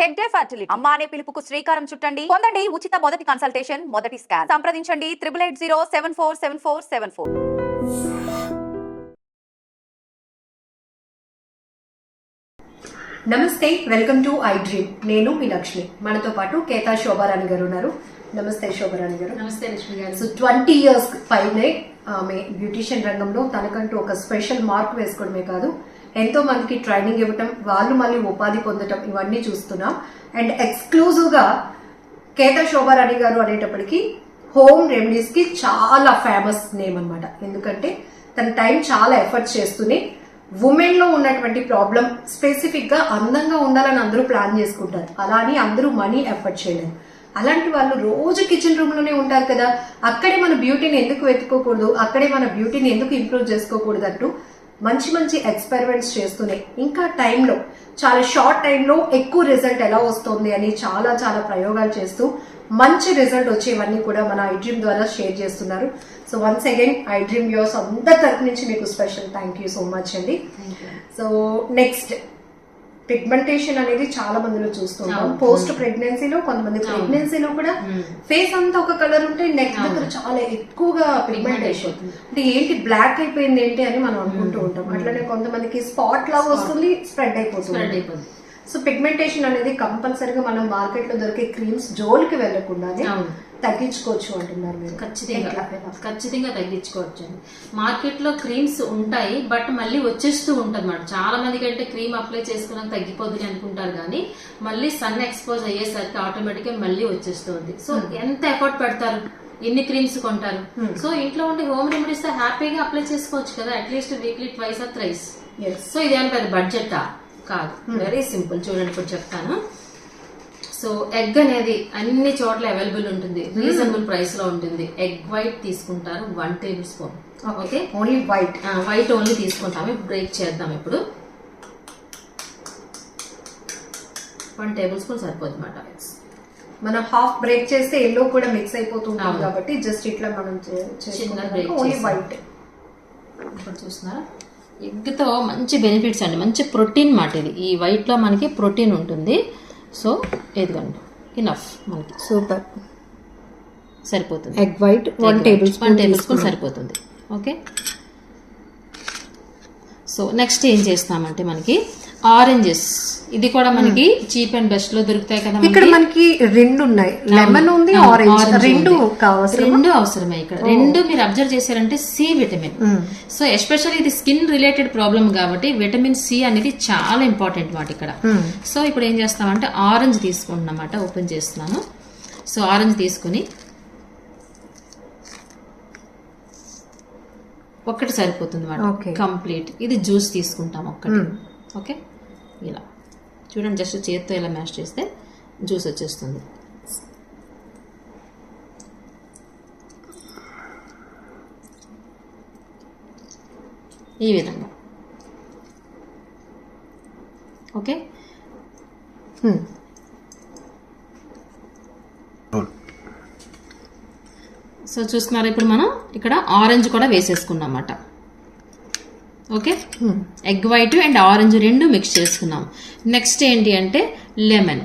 Tech day fertility అమ్మ అనే పిలుపుకు శ్రీకారం చుట్టండి. పొందండి ఉచిత మొదటి కన్సల్టేషన్, మొదటి స్కాన్. సంప్రదించండి 8880747474. నమస్తే, వెల్కమ్ టు ఐ డ్రీమ్. నేను మీ లక్ష్మి. మనతో పాటు కేతా శోభారాణి గారు ఉన్నారు. నమస్తే శోభారాణి గారు. నమస్తే లక్ష్మి గారు. సో 20 years పైనే ఆమె బ్యూటిషియన్ రంగంలో తనకంటూ ఒక స్పెషల్ మార్క్ వేసుకోవడమే కాదు, ఎంతో మందికి ట్రైనింగ్ ఇవ్వటం, వాళ్ళు మళ్ళీ ఉపాధి పొందటం, ఇవన్నీ చూస్తున్నాం. అండ్ ఎక్స్క్లూజివ్ గా కేతా శోభారాణి గారు అనేటప్పటికీ హోమ్ రెమెడీస్ కి చాలా ఫేమస్ నేమ్ అన్నమాట. ఎందుకంటే తన టైం చాలా ఎఫర్ట్స్ చేస్తూనే ఉమెన్ లో ఉన్నటువంటి ప్రాబ్లం స్పెసిఫిక్ గా అందంగా ఉండాలని అందరూ ప్లాన్ చేసుకుంటారు. అలా అని అందరూ మనీ ఎఫర్ట్ చేయలేరు. అలాంటి వాళ్ళు రోజు కిచెన్ రూమ్ లోనే ఉంటారు కదా, అక్కడే మన బ్యూటీని ఎందుకు వెతుక్కోకూడదు, అక్కడే మన బ్యూటీని ఎందుకు ఇంప్రూవ్ చేసుకోకూడదు అంటూ మంచి మంచి ఎక్స్పెరిమెంట్స్ చేస్తూనే ఇంకా టైంలో చాలా షార్ట్ టైంలో ఎక్కువ రిజల్ట్ ఎలా వస్తుంది అని చాలా చాలా ప్రయోగాలు చేస్తూ మంచి రిజల్ట్ వచ్చేవన్నీ కూడా మన ఐ డ్రీమ్ ద్వారా షేర్ చేస్తున్నారు. So once again I dream viewers అందరి తరఫు నుంచి మీకు special thank you so much అండి. సో నెక్స్ట్, పిగ్మెంటేషన్ అనేది చాలా మందిలో చూస్తుంటాం. పోస్ట్ ప్రెగ్నెన్సీలో, కొంతమంది ప్రెగ్నెన్సీలో కూడా ఫేస్ అంతా ఒక కలర్ ఉంటే నెక్ దగ్గర చాలా ఎక్కువగా పిగ్మెంటేషన్ అంటే ఏంటి బ్లాక్ అయిపోయింది ఏంటి అని మనం అనుకుంటూ ఉంటాం. అట్లనే కొంతమందికి స్పాట్ లాగా వస్తుంది, స్ప్రెడ్ అయిపోతుంది. సో పిగ్మెంటేషన్ అనేది కంపల్సరీగా మనం మార్కెట్ లో దొరికే క్రీమ్స్ జోలికి వెళ్లకుండానే తగ్గించుకోవచ్చు అంటున్నారు మీరు. ఖచ్చితంగా తగ్గించుకోవచ్చు అండి. మార్కెట్ లో క్రీమ్స్ ఉంటాయి, బట్ మళ్ళీ వచ్చేస్తూ ఉంటుంది అన్నమాట. చాలా మందికి అంటే క్రీమ్ అప్లై చేసుకున్నాక తగ్గిపోతుంది అనుకుంటారు, కానీ మళ్ళీ సన్ ఎక్స్పోజ్ అయ్యేసరికి ఆటోమేటిక్ గా మళ్ళీ వచ్చేస్తుంది. సో ఎంత ఎఫర్ట్ పెడతారు, ఎన్ని క్రీమ్స్ కొంటారు. సో ఇంట్లో ఉండే హోమ్ రెమెడీస్ తో హ్యాపీగా అప్లై చేసుకోవచ్చు కదా, at least weekly twice or thrice. So ఇదేమో పెద్ద బడ్జెటా కాదు, వెరీ సింపుల్. చూడండి ఇప్పుడు చెప్తాను. సో ఎగ్ అనేది అన్ని చోట్ల అవైలబుల్ ఉంటుంది, రీజనబుల్ ప్రైస్ లో ఉంటుంది. ఎగ్ వైట్ తీసుకుంటారు 1 tablespoon. Okay, only white white only తీసుకుంటాము. బ్రేక్ చేద్దాం. ఇప్పుడు 1 tablespoon సరిపోతుంది అన్నమాట. మనం హాఫ్ బ్రేక్ చేస్తే ఎల్లో కూడా మిక్స్ అయిపోతుంటాం కాబట్టి జస్ట్ ఇట్లా మనం చిన్న బ్రేక్ ఓన్లీ వైట్. ఇప్పుడు చూస్తున్నారా, ఎగ్ తో మంచి బెనిఫిట్స్ అండి, మంచి ప్రోటీన్ మాట ఇది. ఈ వైట్ లో మనకి ప్రోటీన్ ఉంటుంది. సో ఇదిగోండి, ఇనఫ్ మనకి, సూపర్, సరిపోతుంది. ఎగ్ వైట్ 1 tablespoon సరిపోతుంది. ఓకే, సో నెక్స్ట్ ఏం చేస్తామంటే మనకి ఆరెంజెస్, ఇది కూడా మనకి చీప్ అండ్ బెస్ట్ లో దొరుకుతాయి కదా. ఇక్కడ మనకి రెండు ఉన్నాయి, లెమన్ ఉంది, ఆరెంజ్, రెండు అవసరమే. ఇక్కడ రెండు మీరు అబ్జర్వ్ చేశారంటే సి విటమిన్. సో ఎస్పెషల్లీ ఇది స్కిన్ రిలేటెడ్ ప్రాబ్లం కాబట్టి విటమిన్ సి అనేది చాలా ఇంపార్టెంట్ మాట ఇక్కడ. సో ఇప్పుడు ఏం చేస్తామంటే ఆరెంజ్ తీసుకుంటున్నమాట, ఓపెన్ చేస్తున్నాను. సో ఆరెంజ్ తీసుకుని ఒక్కటి సరిపోతుంది మాట, కంప్లీట్. ఇది జ్యూస్ తీసుకుంటాం ఒక్కటి. ఓకే, ఇలా చూడండి, జస్ట్ చేతితో ఇలా మ్యాష్ చేస్తే జ్యూస్ వచ్చేస్తుంది. ఈ విధంగా. ఓకే, సో చూస్తున్నారు, ఇప్పుడు మనం ఇక్కడ ఆరెంజ్ కూడా వేసేసుకున్నమాట. Okay, egg white and orange రెండు మిక్స్ చేసుకున్నాం. నెక్స్ట్ ఏంటి అంటే లెమన్,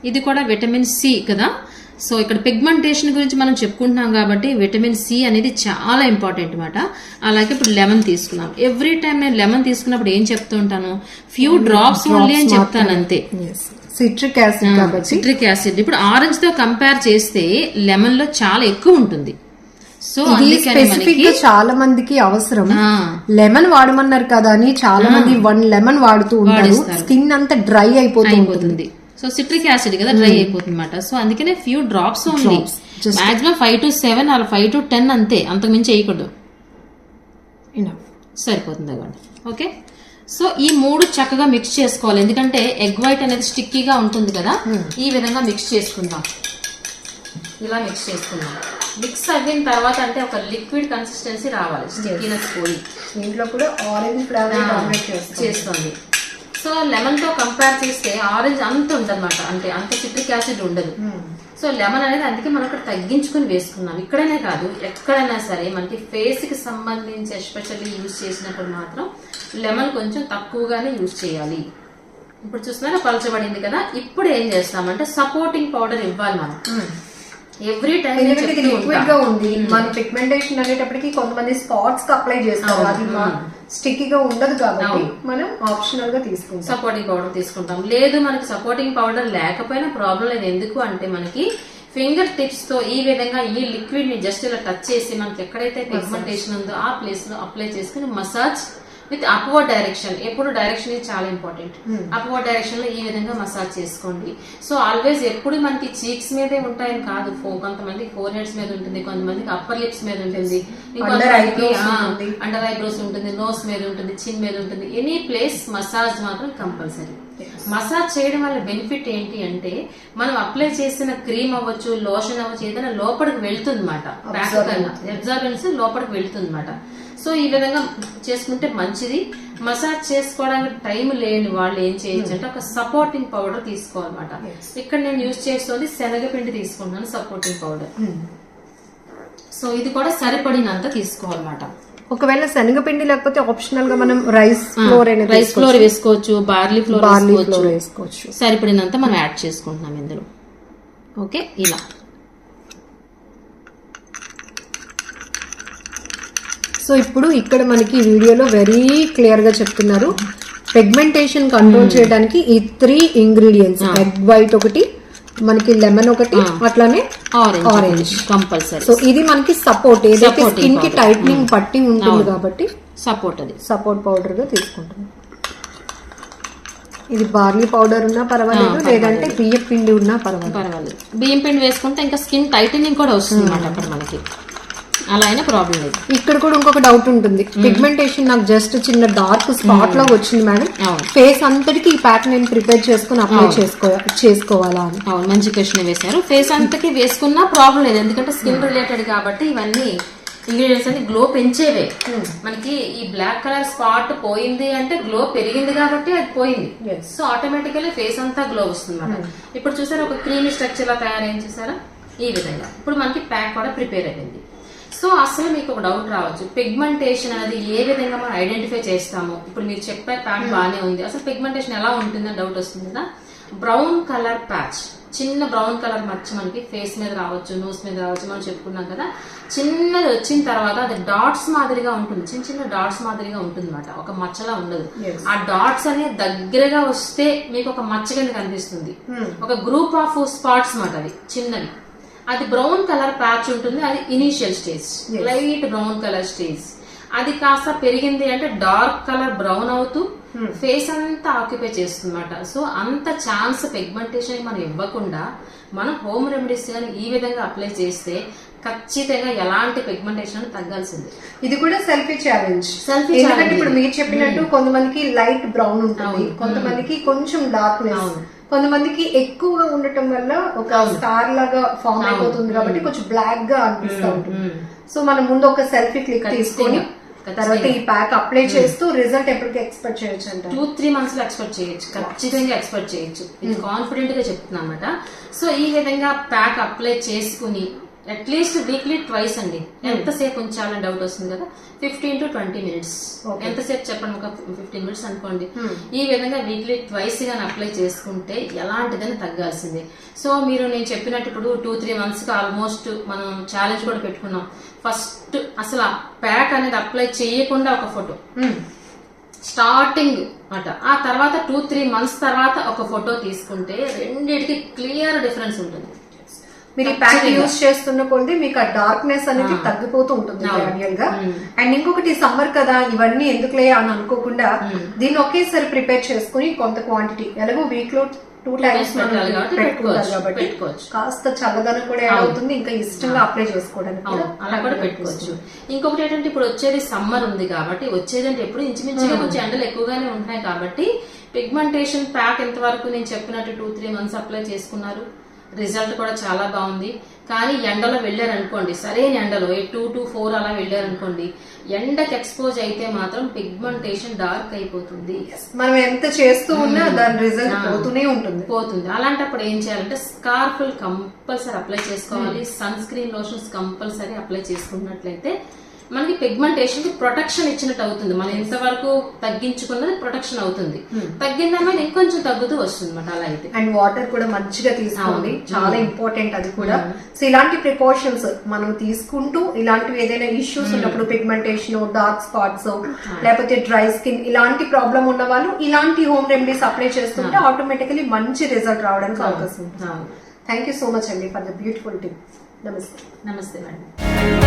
ఇది కూడా విటమిన్ సి కదా. సో ఇక్కడ పిగ్మెంటేషన్ గురించి మనం చెప్పుకుంటున్నాం కాబట్టి విటమిన్ సి అనేది చాలా ఇంపార్టెంట్ అనమాట. అలాగే ఇప్పుడు లెమన్ తీసుకున్నాం. ఎవ్రీ టైం నేను లెమన్ తీసుకున్నప్పుడు ఏం చెప్తూ ఉంటాను, ఫ్యూ డ్రాప్స్ ఓన్లీ అని చెప్తాను అంతే. సిట్రిక్ యాసిడ్ కాబట్టి సిట్రిక్ యాసిడ్ ఇప్పుడు ఆరెంజ్ తో కంపేర్ చేస్తే లెమన్ లో చాలా ఎక్కువ ఉంటుంది. సో స్పెసిఫిక్ గా చాలా మందికి అవసరం. లెమన్ వాడమన్నారు కదా అని చాలా మంది 1 lemon వాడుతూ ఉంటారు, స్కిన్ అంతా డ్రై అయిపోతుంది. సో సిట్రిక్ యాసిడ్ కదా, డ్రై అయిపోతుంది అనమాట. సో అందుకనే few drops only, maximum 5 to 7 or 5 to 10 అంతే, అంతకు మించి వేయకూడదు, సరిపోతుంది అవ్వండి. ఓకే, సో ఈ 3 చక్కగా మిక్స్ చేసుకోవాలి, ఎందుకంటే ఎగ్ వైట్ అనేది స్టిక్కీగా ఉంటుంది కదా. ఈ విధంగా మిక్స్ చేసుకుందాం, ఇలా మిక్స్ చేసుకుందాం. మిక్స్ అయిన తర్వాత అంటే ఒక లిక్విడ్ కన్సిస్టెన్సీ రావాలి, స్టిక్కీనెస్ పోయి. దీంట్లో కూడా ఆరెంజ్ ఫ్లేవర్ చేస్తుంది. సో లెమన్ తో కంపేర్ చేస్తే ఆరెంజ్ అంత ఉండదన్నమాట, అంటే అంత సిట్రిక్ యాసిడ్ ఉండదు. సో లెమన్ అనేది అందుకే మనం ఇక్కడ తగ్గించుకుని వేసుకున్నాం. ఇక్కడనే కాదు, ఎక్కడైనా సరే మనకి ఫేస్ కి సంబంధించి ఎస్పెషల్లీ యూజ్ చేసినప్పుడు మాత్రం లెమన్ కొంచెం తక్కువగానే యూజ్ చేయాలి. ఇప్పుడు చూస్తున్నారా పలచబడింది కదా. ఇప్పుడు ఏం చేస్తామంటే సపోర్టింగ్ పౌడర్ ఇవ్వాలి మనం ఎవ్రీ టైం. ఎందుకంటే ఇది లిక్విడ్ గా ఉంది, మన పిగ్మెంటేషన్ అనేటప్పటికి కొంతమంది స్పాట్స్ కి అప్లై చేస్తారు, అది స్టిక్కీగా ఉండదు కాబట్టి మనం ఆప్షనల్ గా తీసుకుంటాం. సపోర్టింగ్ పౌడర్ తీసుకుంటాం. లేదు మనకి సపోర్టింగ్ పౌడర్ లేకపోయినా ప్రాబ్లం లేదు. ఎందుకు అంటే మనకి ఫింగర్ టిప్స్ తో ఈ విధంగా ఈ లిక్విడ్ ని జస్ట్ ఇలా టచ్ చేసి మనకి ఎక్కడైతే పిగ్మెంటేషన్ ఉందో ఆ ప్లేస్ లో అప్లై చేసుకుని మసాజ్ విత్ అప్వర్డ్ డైరెక్షన్. ఎప్పుడు డైరెక్షన్ ఇది చాలా ఇంపార్టెంట్. అప్వర్డ్ డైరెక్షన్ లో ఈ విధంగా మసాజ్ చేసుకోండి. సో ఆల్వేస్ ఎప్పుడు మనకి చీక్స్ మీదే ఉంటాయని కాదు, కొంతమంది ఫోర్ హెడ్స్ మీద ఉంటుంది, కొంతమందికి అప్పర్ లిప్స్ మీద ఉంటుంది, ఇంకొంతమందికి అండర్ ఐబ్రోస్ ఉంటుంది, నోస్ మీద ఉంటుంది, చిన్ మీద ఉంటుంది. ఎనీ ప్లేస్ మసాజ్ మాత్రం కంపల్సరీ. మసాజ్ చేయడం వల్ల బెనిఫిట్ ఏంటి అంటే మనం అప్లై చేసిన క్రీమ్ అవ్వచ్చు, లోషన్ అవ్వచ్చు, ఏదైనా లోపలికి వెళ్తుంది అనమాట. ప్యాక్ కన్నా అబ్జార్బెన్స్ లోపలికి వెళ్తుంది అనమాట. సో ఈ విధంగా చేసుకుంటే మంచిది. మసాజ్ చేసుకోవడానికి టైం లేని వాళ్ళు ఏం చేయొచ్చు అంటే ఒక సపోర్టింగ్ పౌడర్ తీసుకోవాలన్నమాట. ఇక్కడ నేను యూజ్ చేస్తుంది శనగపిండి తీసుకుంటున్నాను సపోర్టింగ్ పౌడర్. సో ఇది కూడా సరిపడినంత తీసుకోవాలన్నమాట. ఒకవేళ శనగపిండి లేకపోతే ఆప్షనల్ గా మనం రైస్ ఫ్లోర్ వేసుకోవచ్చు, బార్లీ ఫ్లోర్ వేసుకోవచ్చు. సరిపడినంత మనం యాడ్ చేసుకుంటున్నాం ఇందులో. ఓకే, ఇలా సో ఇప్పుడు ఇక్కడ మనకి వీడియోలో వెరీ క్లియర్ గా చెప్తున్నారు పిగ్మెంటేషన్ కంట్రోల్ చేయడానికి ఈ 3 ఇంగ్రీడియంట్స్, ఎగ్ వైట్ ఒకటి, మనకి లెమన్ ఒకటి, అట్లానే ఆరెంజ్ కంపల్సరీ. సో ఇది మనకి సపోర్ట్, ఏదైతే స్కిన్ కి టైట్నింగ్ పట్టి ఉంటుంది కాబట్టి సపోర్ట్ పౌడర్ గా తీసుకుంటాం. ఇది బార్లీ పౌడర్ ఉన్నా పర్వాలేదు, లేదంటే బియ్యం పిండి ఉన్నా పర్వాలేదు. బియ్యం పిండి వేసుకుంటే ఇంకా స్కిన్ టైటనింగ్ కూడా వస్తుంది అన్నమాట అక్కడ మనకి. అలా అయినా ప్రాబ్లం లేదు. ఇక్కడ కూడా ఇంకొక డౌట్ ఉంటుంది, పిగ్మెంటేషన్ నాకు జస్ట్ చిన్న డార్క్ స్పాట్ లాగా వచ్చింది మేడం, ఫేస్ అంతటికి ఈ ప్యాక్ నేను ప్రిపేర్ చేసుకుని అప్లై చేసుకోవాలా అని. అవును, మంచి క్వశ్చన్ వేశారు. ఫేస్ అంతకి వేసుకున్నా ప్రాబ్లం లేదు, ఎందుకంటే స్కిన్ రిలేటెడ్ కాబట్టి ఇవన్నీ ఇంగ్రీడియంట్స్ అన్ని గ్లో పెంచేవే. మనకి ఈ బ్లాక్ కలర్ స్పాట్ పోయింది అంటే గ్లో పెరిగింది కాబట్టి అది పోయింది. సో ఆటోమేటికల్లీ ఫేస్ అంతా గ్లో వస్తుంది అన్నమాట. ఇప్పుడు చూసారా ఒక క్రీమీ స్ట్రక్చర్ లా తయారైంది చూసారా ఈ విధంగా. ఇప్పుడు మనకి ప్యాక్ కూడా ప్రిపేర్ అయిపోయింది. సో అసలు మీకు ఒక డౌట్ రావచ్చు, పిగ్మెంటేషన్ అనేది ఏ విధంగా మనం ఐడెంటిఫై చేస్తాము. ఇప్పుడు మీరు చెప్పే ప్యాక్ బాగానే ఉంది, అసలు పిగ్మెంటేషన్ ఎలా ఉంటుందని డౌట్ వస్తుంది కదా. బ్రౌన్ కలర్ ప్యాచ్, చిన్న బ్రౌన్ కలర్ మచ్చ మనకి ఫేస్ మీద రావచ్చు, నోస్ మీద రావచ్చు, మనం చెప్పుకున్నాం కదా. చిన్నది వచ్చిన తర్వాత అది డాట్స్ మాదిరిగా ఉంటుంది, చిన్న చిన్న డాట్స్ మాదిరిగా ఉంటుంది అనమాట, ఒక మచ్చలా ఉండదు. ఆ డాట్స్ అనేది దగ్గరగా వస్తే మీకు ఒక మచ్చ కింద కనిపిస్తుంది, ఒక గ్రూప్ ఆఫ్ స్పాట్స్ మాట. అది చిన్నది, అది బ్రౌన్ కలర్ ప్యాచ్ ఉంటుంది, అది initial stage, light brown colour stage. అది కాస్త పెరిగింది అంటే డార్క్ కలర్ బ్రౌన్ అవుతూ ఫేస్ అంతా ఆక్యుపై చేస్తుందన్నమాట. సో అంత ఛాన్స్ పిగ్మెంటేషన్ మనం ఇవ్వకుండా మనం హోమ్ రెమెడీస్ గానీ ఈ విధంగా అప్లై చేస్తే ఖచ్చితంగా ఎలాంటి పిగ్మెంటేషన్ తగ్గాల్సింది. ఇది కూడా సెల్ఫీ ఛాలెంజ్. ఎందుకంటే ఇప్పుడు మీరు చెప్పినట్టు కొంతమందికి లైట్ బ్రౌన్ ఉంటుంది, కొంతమందికి కొంచెం డార్క్నెస్, కొంతమందికి ఎక్కువగా ఉండటం వల్ల ఒక స్టార్ లాగా ఫామ్ అయిపోతుంది కాబట్టి కొంచెం బ్లాక్ గా అనిపిస్తూ ఉంటుంది. సో మనం ముందు ఒక సెల్ఫీ క్లిక్ తీసుకొని తర్వాత ఈ ప్యాక్ అప్లై చేస్తూ రిజల్ట్ ఎప్పటికి ఎక్స్పెక్ట్ చేయొచ్చు అంటే 2-3 months లో ఎక్స్పెక్ట్ చేయొచ్చు, ఖచ్చితంగా ఎక్స్పెక్ట్ చేయొచ్చు. ఇది కాన్ఫిడెంట్ గా చెప్తున్నా అన్నమాట. సో ఈ విధంగా ప్యాక్ అప్లై చేసుకుని అట్లీస్ట్ వీక్లీ ట్వైస్ అండి. ఎంతసేపు ఉంచాలని డౌట్ వస్తుంది కదా, 15 to 20 minutes. ఎంతసేపు చెప్పండి, ఒక 15 minutes అనుకోండి. ఈ విధంగా వీక్లీ ట్వైస్ గాని అప్లై చేసుకుంటే ఎలాంటిదని తగ్గాల్సిందే. సో మీరు నేను చెప్పినట్టు ఇప్పుడు 2-3 months కి ఆల్మోస్ట్ మనం ఛాలెంజ్ కూడా పెట్టుకున్నాం. ఫస్ట్ అసలు ఆ ప్యాక్ అనేది అప్లై చేయకుండా ఒక ఫోటో స్టార్టింగ్ అట, ఆ తర్వాత 2-3 months తర్వాత ఒక ఫోటో తీసుకుంటే రెండింటికి క్లియర్ డిఫరెన్స్ ఉంటుంది. మీరు ఈ ప్యాక్ యూజ్ చేస్తున్న కొద్ది మీకు ఆ డార్క్నెస్ అనేది తగ్గిపోతూ ఉంటుంది గ్రాడ్యువల్ గా. అండ్ ఇంకొకటి సమ్మర్ కదా ఇవన్నీ ఎందుకులే అని అనుకోకుండా దీన్ని ఒకేసారి ప్రిపేర్ చేసుకుని కొంత క్వాంటిటీ ఎలాగో వీక్ లో 2 times పెట్టుకుంటారు కాబట్టి కాస్త చల్లదనం కూడా యాడ్ అవుతుంది, ఇంకా ఇష్టంగా అప్లై చేసుకోవడానికి అలా కూడా పెట్టుకోవచ్చు. ఇంకొకటి ఏంటంటే ఇప్పుడు వచ్చేది సమ్మర్ ఉంది కాబట్టి, వచ్చేదంటే ఎప్పుడు ఇంచుమించుగా కొంచెం ఎండలు ఎక్కువగానే ఉంటున్నాయి కాబట్టి పిగ్మెంటేషన్ ప్యాక్ ఎంతవరకు నేను చెప్పినట్టు 2-3 months అప్లై చేసుకున్నారు, రిజల్ట్ కూడా చాలా బాగుంది. కానీ ఎండలో వెళ్ళారనుకోండి, సరైన ఎండలో 2 to 4 అలా వెళ్ళారనుకోండి, ఎండకి ఎక్స్పోజ్ అయితే మాత్రం పిగ్మెంటేషన్ డార్క్ అయిపోతుంది. మనం ఎంత చేస్తూ ఉన్నా దాని రిజల్ట్ పోతూనే పోతుంది. అలాంటప్పుడు ఏం చేయాలంటే స్కార్ఫ్ కంపల్సరీ అప్లై చేసుకోవాలి, sunscreen lotions compulsory apply చేసుకున్నట్లయితే మనకి పిగ్మెంటేషన్ కి ప్రొటెక్షన్ ఇచ్చినట్టు అవుతుంది. మనం ఎంతవరకు తగ్గించుకున్నది ప్రొటెక్షన్ అవుతుంది. తగ్గిందన్న ఇంకొంచెం తగ్గుతూ వస్తుంది అన్నమాట. అలా అయితే అండ్ వాటర్ కూడా మంచిగా తీసుకోండి, చాలా ఇంపార్టెంట్ అది కూడా. సో ఇలాంటి ప్రికాషన్స్ మనం తీసుకుంటూ ఇలాంటివి ఏదైనా ఇష్యూస్ ఉన్నప్పుడు పిగ్మెంటేషన్, డార్క్ స్పాట్స్, లేకపోతే డ్రై స్కిన్ ఇలాంటి ప్రాబ్లం ఉన్న వాళ్ళు ఇలాంటి హోమ్ రెమెడీస్ అప్లై చేస్తుంటే ఆటోమేటికలీ మంచి రిజల్ట్ రావడానికి అవకాశం ఉంటుంది. థ్యాంక్ యూ సో మచ్ అండి ఫర్ ద బ్యూటిఫుల్ టిప్. నమస్తే. నమస్తే మేడం.